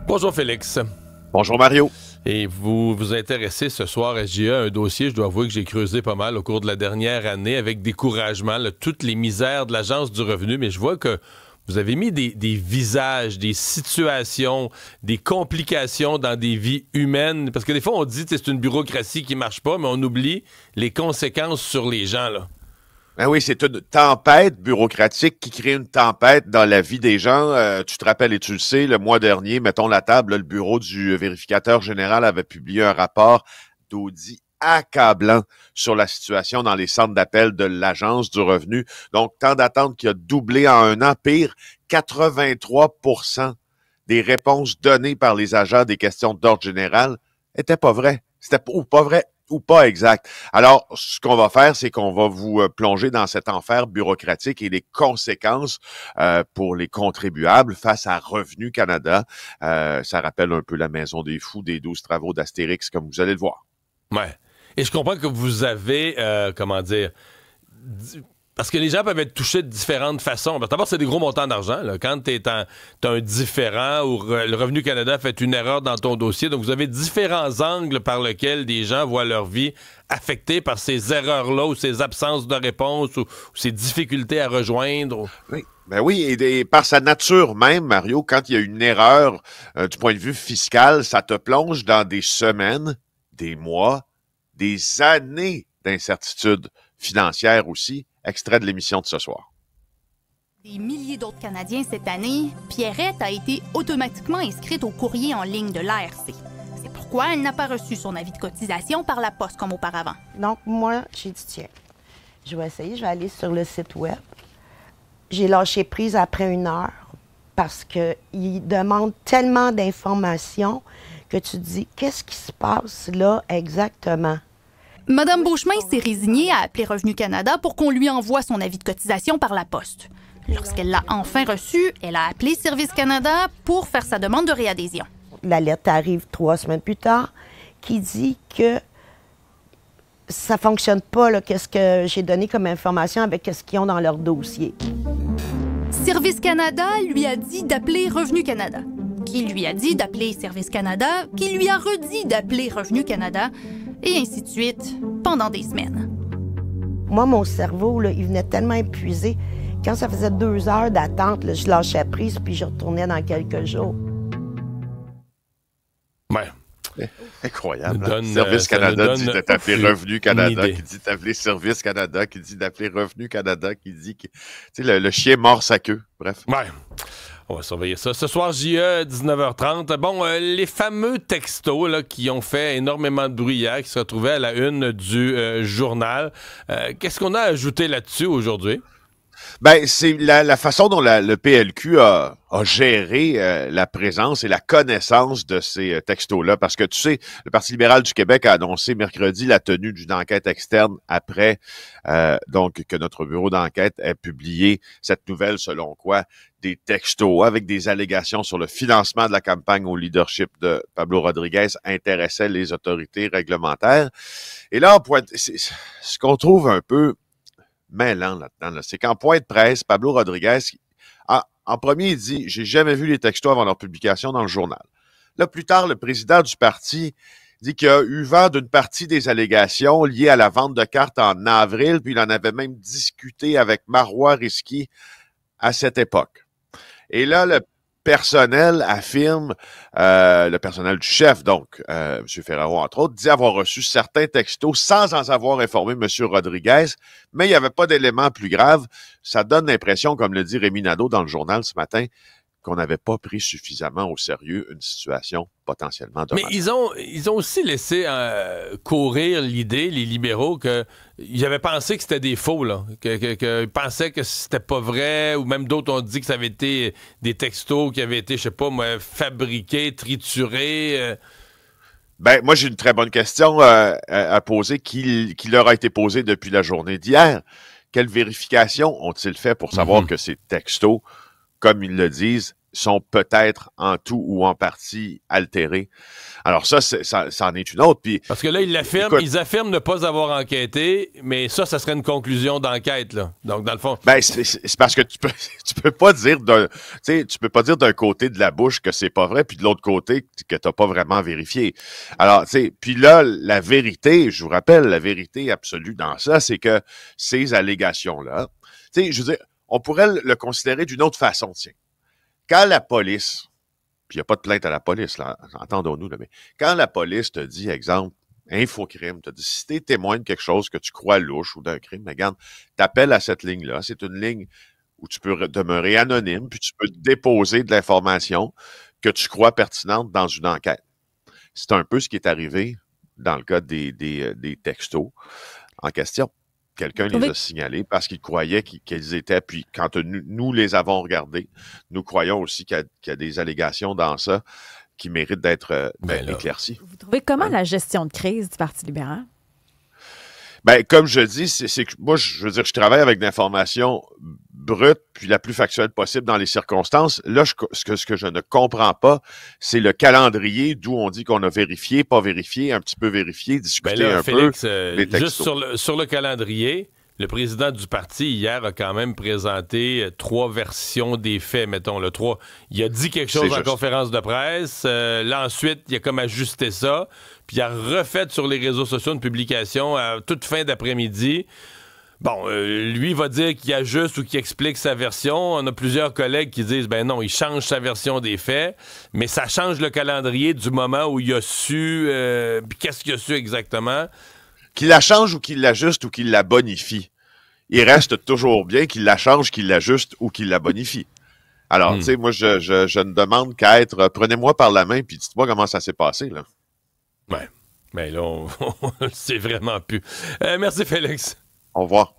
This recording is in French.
Bonjour Félix. Bonjour Mario. Et vous vous intéressez ce soir à JE à un dossier, je dois avouer que j'ai creusé pas mal au cours de la dernière année avec découragement, là, toutes les misères de l'Agence du revenu, mais je vois que vous avez mis des visages, des situations, des complications dans des vies humaines, parce que des fois on dit que c'est une bureaucratie qui marche pas, mais on oublie les conséquences sur les gens, là. Ben oui, c'est une tempête bureaucratique qui crée une tempête dans la vie des gens. Tu te rappelles et tu le sais, le mois dernier, mettons la table, là, le bureau du vérificateur général avait publié un rapport d'audit accablant sur la situation dans les centres d'appel de l'Agence du revenu. Donc, temps d'attente qui a doublé en un an. Pire, 83% des réponses données par les agents des questions d'ordre général étaient pas vraies. C'était ou pas vrai ou pas exact. Alors, ce qu'on va faire, c'est qu'on va vous plonger dans cet enfer bureaucratique et les conséquences pour les contribuables face à Revenu Canada. Ça rappelle un peu la Maison des Fous des 12 travaux d'Astérix, comme vous allez le voir. Ouais. Et je comprends que vous avez, comment dire, parce que les gens peuvent être touchés de différentes façons. D'abord, c'est des gros montants d'argent, là. Quand t'as un différend ou le Revenu Canada fait une erreur dans ton dossier, donc vous avez différents angles par lesquels des gens voient leur vie affectée par ces erreurs-là ou ces absences de réponse ou ces difficultés à rejoindre. Oui. Ben oui, et par sa nature même, Mario, quand il y a une erreur du point de vue fiscal, ça te plonge dans des semaines, des mois, des années d'incertitude financière aussi. Extrait de l'émission de ce soir. Des milliers d'autres Canadiens cette année, Pierrette a été automatiquement inscrite au courrier en ligne de l'ARC. C'est pourquoi elle n'a pas reçu son avis de cotisation par la poste comme auparavant. Donc, moi, j'ai dit, tiens, je vais essayer, je vais aller sur le site web. J'ai lâché prise après 1 heure parce qu'il demande tellement d'informations que tu te dis, qu'est-ce qui se passe là exactement? Madame Beauchemin s'est résignée à appeler Revenu Canada pour qu'on lui envoie son avis de cotisation par la poste. Lorsqu'elle l'a enfin reçu, elle a appelé Service Canada pour faire sa demande de réadhésion. La lettre arrive 3 semaines plus tard qui dit que ça fonctionne pas, là, qu'est-ce que j'ai donné comme information avec ce qu'ils ont dans leur dossier. Service Canada lui a dit d'appeler Revenu Canada, qui lui a dit d'appeler Service Canada, qui lui a redit d'appeler Revenu Canada, et ainsi de suite, pendant des semaines. Moi, mon cerveau, là, il venait tellement épuisé. Quand ça faisait 2 heures d'attente, là, je lâchais prise puis je retournais dans quelques jours. Ouais. Incroyable. Donne, Service Canada dit de t'appeler Revenu Canada, idée. qui dit d'appeler Service Canada, qui dit d'appeler Revenu Canada, qui dit que... Tu sais, le chien mord sa queue. Bref. Ouais. On va surveiller ça. Ce soir, JE, 19h30. Bon, les fameux textos là, qui ont fait énormément de bruit hier, qui se retrouvaient à la une du journal. Qu'est-ce qu'on a ajouté là-dessus aujourd'hui? Ben, c'est la façon dont le PLQ a géré la présence et la connaissance de ces textos-là. Parce que, tu sais, le Parti libéral du Québec a annoncé mercredi la tenue d'une enquête externe après donc que notre bureau d'enquête ait publié cette nouvelle selon quoi des textos avec des allégations sur le financement de la campagne au leadership de Pablo Rodriguez intéressaient les autorités réglementaires. Et là, ce qu'on trouve un peu mêlant là-dedans, là, c'est qu'en point de presse, Pablo Rodriguez, en premier, il dit « J'ai jamais vu les textos avant leur publication dans le journal ». Là, plus tard, le président du parti dit qu'il a eu vent d'une partie des allégations liées à la vente de cartes en avril, puis il en avait même discuté avec Marois Risky à cette époque. Et là, le personnel affirme, le personnel du chef, donc, M. Ferraro, entre autres, dit avoir reçu certains textos sans en avoir informé M. Rodriguez, mais il n'y avait pas d'éléments plus graves. Ça donne l'impression, comme le dit Rémi Nadeau dans le journal ce matin, qu'on n'avait pas pris suffisamment au sérieux une situation potentiellement dommageable. Mais ils ont aussi laissé courir l'idée, les libéraux, qu'ils avaient pensé que c'était des faux, là. Qu'ils pensaient que c'était pas vrai, ou même d'autres ont dit que ça avait été des textos qui avaient été, je sais pas moi, fabriqués, triturés. Ben, moi, j'ai une très bonne question à poser qui leur a été posée depuis la journée d'hier. Quelle vérification ont-ils fait pour savoir que ces textos, comme ils le disent, sont peut-être en tout ou en partie altérés. Alors ça en est une autre. Puis, parce que là, ils affirment ne pas avoir enquêté, mais ça serait une conclusion d'enquête, là. Donc, dans le fond... Ben, c'est parce que tu peux pas dire d'un côté de la bouche que c'est pas vrai, puis de l'autre côté que t'as pas vraiment vérifié. Alors, tu sais, puis là, la vérité, je vous rappelle, la vérité absolue dans ça, c'est que ces allégations-là, tu sais, je veux dire, on pourrait le considérer d'une autre façon, tiens. Quand la police, puis il n'y a pas de plainte à la police, là, entendons-nous, là, mais quand la police te dit, exemple, Infocrime, te dit, si tu es témoin de quelque chose que tu crois louche ou d'un crime, mais regarde, t'appelles à cette ligne-là. C'est une ligne où tu peux demeurer anonyme, puis tu peux déposer de l'information que tu crois pertinente dans une enquête. C'est un peu ce qui est arrivé dans le cas des textos en question. Quelqu'un les a signalés parce qu'il croyait qu'ils étaient, puis quand nous les avons regardés, nous croyons aussi qu'il y a des allégations dans ça qui méritent d'être éclaircies. Vous trouvez comment la gestion de crise du Parti libéral? Ben, comme je dis, c'est que moi, je veux dire, je travaille avec de l'information brute, puis la plus factuelle possible dans les circonstances. Là, ce que je ne comprends pas, c'est le calendrier d'où on dit qu'on a vérifié, pas vérifié, un petit peu vérifié, discuté un Félix, peu. Les textos. Juste sur le calendrier, le président du parti, hier, a quand même présenté 3 versions des faits, mettons. Il a dit quelque chose en conférence de presse. Là, ensuite, il a comme ajusté ça. Puis il a refait sur les réseaux sociaux une publication à toute fin d'après-midi. Bon, lui va dire qu'il ajuste ou qu'il explique sa version. On a plusieurs collègues qui disent, ben non, il change sa version des faits, mais ça change le calendrier du moment où il a su... puis qu'est-ce qu'il a su exactement? Qu'il la change ou qu'il l'ajuste ou qu'il la bonifie. Il reste toujours bien qu'il la change, qu'il l'ajuste ou qu'il la bonifie. Alors, tu sais, moi, je ne demande qu'à être... Prenez-moi par la main puis dites-moi comment ça s'est passé, là. Ouais. Mais là, on le sait vraiment plus. Merci, Félix. Au revoir.